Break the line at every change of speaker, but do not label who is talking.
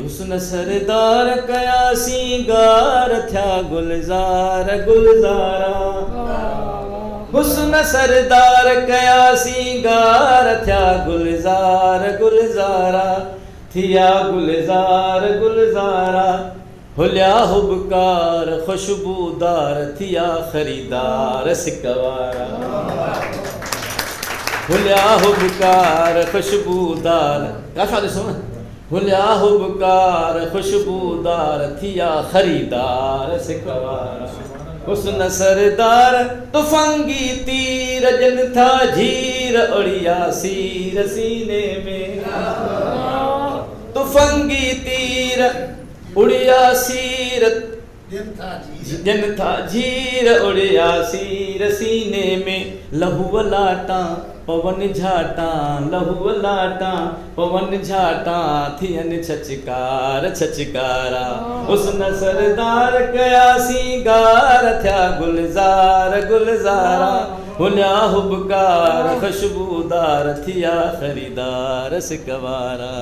हुस्न सरदार कयासी गार थिया गुलज़ार गुलज़ारा हुस्न सरदार कयासी गार थिया गुलज़ार गुलज़ारा थिया गुलज़ार गुलज़ारा हुलिया हुबकार खुशबूदार थिया खरीदार सिकवारा हुलिया हुबकार खुशबूदार क्या ॾिसो न हुलिया हुबकार खुशबूदार थिया खरीदार सिकवारा हुस्न सरदार तुफंगी तीर जन था झीर उड़िया सीर सीने में तुफंगी तीर उड़िया सीर जन था झीर उड़िया सीर सीने में लहू लाटा पवन झाटा लहू लाटा पवन झाटा थियन छचकार छचकारा हुस्न सरदार कयासी गार थिया गुलज़ार गुलज़ारा हुलिया हुबकार खुशबूदार थिया खरीदार सिकवारा।